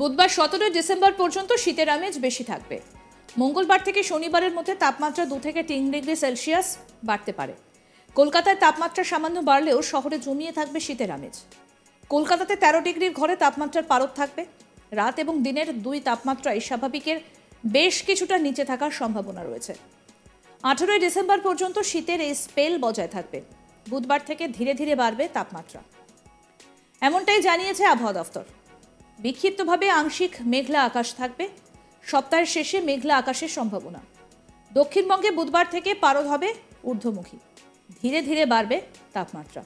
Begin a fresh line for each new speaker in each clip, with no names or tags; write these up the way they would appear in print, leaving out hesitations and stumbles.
বুধবার 17 ডিসেম্বর পর্যন্ত শীতের আমেজ বেশি থাকবে। মঙ্গলবার থেকে শনিবারের মধ্যে তাপমাত্রা 2 থেকে 3 ডিগ্রি সেলসিয়াস বাড়তে পারে। কলকাতায় তাপমাত্রা সামান্য বাড়লেও শহরে জমিয়ে থাকবে শীতের আমেজ। কলকাতাতে 13 ডিগ্রির ঘরে তাপমাত্রার পারদ থাকবে। রাত এবং দিনের দুই তাপমাত্রায় স্বাভাবিকের বেশ কিছুটা নিচে থাকার সম্ভাবনা রয়েছে। 18 ডিসেম্বর পর্যন্ত শীতের এই স্পেল বজায় থাকবে। বুধবার থেকে ধীরে ধীরে বাড়বে তাপমাত্রা, এমনটাই জানিয়েছে আবহাওয়া দফতর। বিক্ষিপ্তভাবে আংশিক মেঘলা আকাশ থাকবে। সপ্তাহের শেষে মেঘলা আকাশের সম্ভাবনা। দক্ষিণবঙ্গে বুধবার থেকে পারদ হবে ঊর্ধ্বমুখী। ধীরে ধীরে বাড়বে তাপমাত্রা।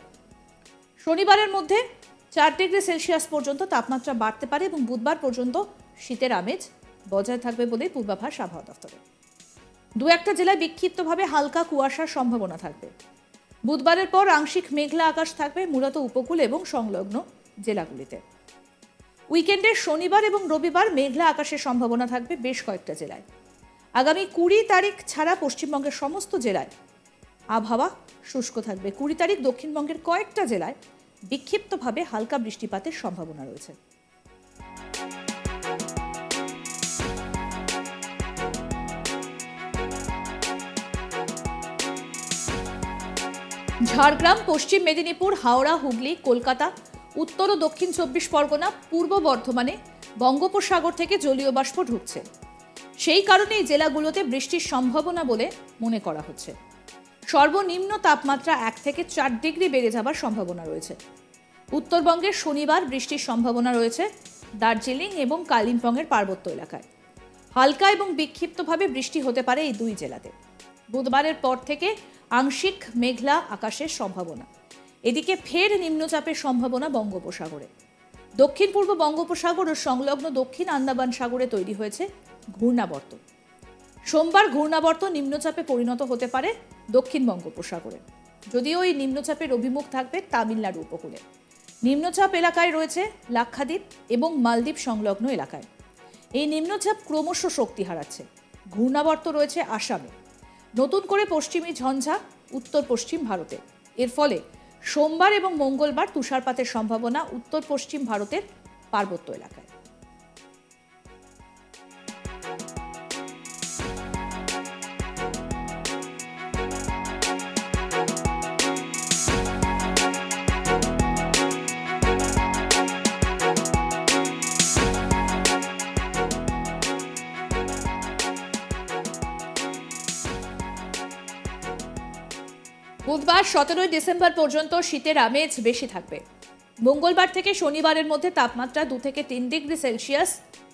শনিবারের মধ্যে 4 ডিগ্রি সেলসিয়াস পর্যন্ত তাপমাত্রা বাড়তে পারে এবং বুধবার পর্যন্ত শীতের আমেজ বজায় থাকবে বলে পূর্বাভাস আবহাওয়া দফতরের। দু একটা জেলায় বিক্ষিপ্তভাবে হালকা কুয়াশার সম্ভাবনা থাকবে। বুধবারের পর আংশিক মেঘলা আকাশ থাকবে মূলত উপকূল এবং সংলগ্ন জেলাগুলিতে। উইকেন্ডে শনিবার এবং রবিবার মেঘলা আকাশের সম্ভাবনা থাকবে বেশ কয়েকটা জেলায়। আগামী 20 তারিখ ছাড়া পশ্চিমবঙ্গের সমস্ত জেলায় আবহাওয়া শুষ্ক থাকবে। 20 তারিখ দক্ষিণবঙ্গের কয়েকটা জেলায় বিক্ষিপ্তভাবে হালকা বৃষ্টিপাতের সম্ভাবনা রয়েছে। ঝাড়গ্রাম, পশ্চিম মেদিনীপুর, হাওড়া, হুগলি, কলকাতা, উত্তর ও দক্ষিণ 24 পরগনা, পূর্ব বর্ধমানে বঙ্গোপসাগর থেকে জলীয় বাষ্প ঢুকছে। সেই কারণে এই জেলাগুলোতে বৃষ্টির সম্ভাবনা বলে মনে করা হচ্ছে। সর্বনিম্ন তাপমাত্রা 1 থেকে 4 ডিগ্রি বেড়ে যাবার সম্ভাবনা রয়েছে। উত্তরবঙ্গের শনিবার বৃষ্টির সম্ভাবনা রয়েছে দার্জিলিং এবং কালিম্পংয়ের পার্বত্য এলাকায়। হালকা এবং বিক্ষিপ্তভাবে বৃষ্টি হতে পারে এই দুই জেলাতে। বুধবারের পর থেকে আংশিক মেঘলা আকাশের সম্ভাবনা। এদিকে ফের নিম্নচাপের সম্ভাবনা বঙ্গোপসাগরে। দক্ষিণ পূর্ব বঙ্গোপসাগর ও সংলগ্ন দক্ষিণ আন্দামান সাগরে তৈরি হয়েছে ঘূর্ণাবর্ত। সোমবার ঘূর্ণাবর্ত নিম্নচাপে পরিণত হতে পারে দক্ষিণ বঙ্গোপসাগরে, যদিও এই নিম্নচাপের অভিমুখ থাকবে তামিলনাড়ু উপকূলে। নিম্নচাপ এলাকায় রয়েছে লাক্ষাদ্বীপ এবং মালদ্বীপ সংলগ্ন এলাকায়। এই নিম্নচাপ ক্রমশ শক্তি হারাচ্ছে। ঘূর্ণাবর্ত রয়েছে আসামে। নতুন করে পশ্চিমী ঝঞ্ঝা উত্তর পশ্চিম ভারতে। এর ফলে সোমবার এবং মঙ্গলবার তুষারপাতের সম্ভাবনা উত্তর পশ্চিম ভারতের পার্বত্য এলাকায়। বুধবার 17 ডিসেম্বর পর্যন্ত শীতের আমেজ বেশি থাকবে। মঙ্গলবার থেকে শনিবারের মধ্যে তাপমাত্রা 2 থেকে 3 ডিগ্রি সেলসিয়াস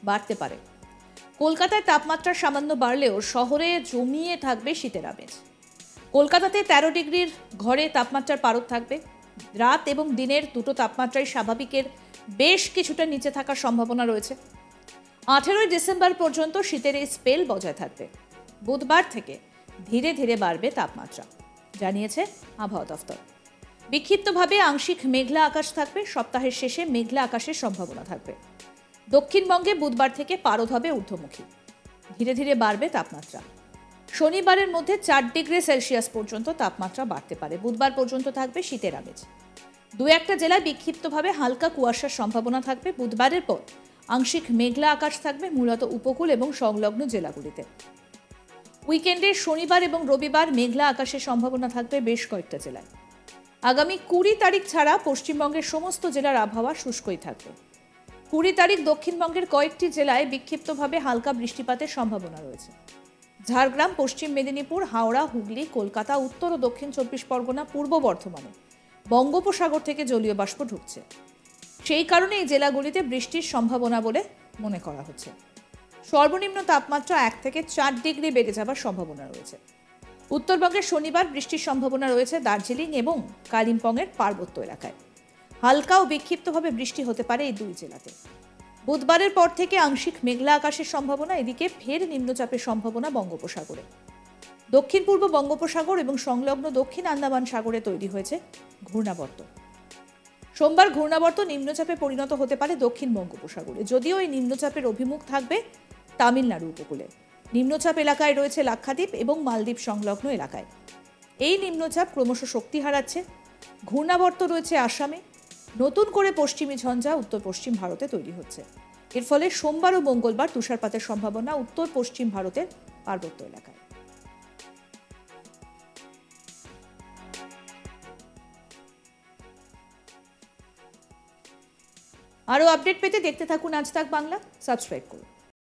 বাড়তে পারে। কলকাতায় তাপমাত্রা সামান্য বাড়লেও শহরে জমিয়ে থাকবে শীতের আমেজ। কলকাতাতে 13 ডিগ্রির ঘরে তাপমাত্রার পারদ থাকবে। রাত এবং দিনের দুটো তাপমাত্রায় স্বাভাবিকের বেশ কিছুটা নিচে থাকার সম্ভাবনা রয়েছে। 18 ডিসেম্বর পর্যন্ত শীতের এই স্পেল বজায় থাকবে। বুধবার থেকে ধীরে ধীরে বাড়বে তাপমাত্রা, জানিয়েছে আবহাওয়া দফতর। বিক্ষিপ্তভাবে আংশিক মেঘলা আকাশ থাকবে। সপ্তাহের শেষে মেঘলা আকাশের সম্ভাবনা থাকবে। দক্ষিণবঙ্গে বুধবার থেকে পারদ হবে ঊর্ধ্বমুখী। ধীরে ধীরে বাড়বে তাপমাত্রা। শনিবারের মধ্যে 4 ডিগ্রি সেলসিয়াস পর্যন্ত তাপমাত্রা বাড়তে পারে। বুধবার পর্যন্ত থাকবে শীতের আমেজ। দু একটা জেলায় বিক্ষিপ্তভাবে হালকা কুয়াশার সম্ভাবনা থাকবে। বুধবারের পর আংশিক মেঘলা আকাশ থাকবে মূলত উপকূল এবং সংলগ্ন জেলাগুলিতে। উইকেন্ডে শনিবার এবং রবিবার মেঘলা আকাশের সম্ভাবনা থাকবে বেশ কয়েকটা জেলায়। আগামী 20 তারিখ ছাড়া পশ্চিমবঙ্গের সমস্ত জেলার আবহাওয়া শুষ্কই থাকবে। 20 তারিখ দক্ষিণবঙ্গের কয়েকটি জেলায় বিক্ষিপ্তভাবে হালকা বৃষ্টিপাতের সম্ভাবনা রয়েছে। ঝাড়গ্রাম, পশ্চিম মেদিনীপুর, হাওড়া, হুগলি, কলকাতা, উত্তর ও দক্ষিণ 24 পরগনা, পূর্ব বর্ধমানে বঙ্গোপসাগর থেকে জলীয় বাষ্প ঢুকছে। সেই কারণে এই জেলাগুলিতে বৃষ্টির সম্ভাবনা বলে মনে করা হচ্ছে। সর্বনিম্ন তাপমাত্রা 1 থেকে 4 ডিগ্রি বেড়ে যাবার সম্ভাবনা রয়েছে। উত্তরবঙ্গের শনিবার বৃষ্টির সম্ভাবনা রয়েছে দার্জিলিং এবং কালিম্পংয়ের পার্বত্য এলাকায়। হালকা ও বিক্ষিপ্তভাবে বৃষ্টি হতে পারে এই দুই জেলাতে। বুধবারের পর থেকে আংশিক মেঘলা আকাশের সম্ভাবনা। এদিকে ফের নিম্নচাপের সম্ভাবনা বঙ্গোপসাগরে। দক্ষিণ পূর্ব বঙ্গোপসাগর এবং সংলগ্ন দক্ষিণ আন্দামান সাগরে তৈরি হয়েছে ঘূর্ণাবর্ত। সোমবার ঘূর্ণাবর্ত নিম্নচাপে পরিণত হতে পারে দক্ষিণ বঙ্গোপসাগরে, যদিও এই নিম্নচাপের অভিমুখ থাকবে তামিলনাড়ু উপকূলে। নিম্নচাপ এলাকায় রয়েছে লাক্ষাদ্বীপ এবং মালদ্বীপ সংলগ্ন এলাকায়। এই নিম্নচাপ ক্রমশ শক্তি হারাচ্ছে। ঘূর্ণাবর্ত রয়েছে আসামে। নতুন করে পশ্চিমী ঝঞ্ঝা উত্তর পশ্চিম ভারতে তৈরি হচ্ছে। এর ফলে সোমবার ও মঙ্গলবার তুষারপাতের সম্ভাবনা উত্তর পশ্চিম ভারতের পার্বত্য এলাকায়। আরও আপডেট পেতে দেখতে থাকুন আজ তাক বাংলা, সাবস্ক্রাইব করুন।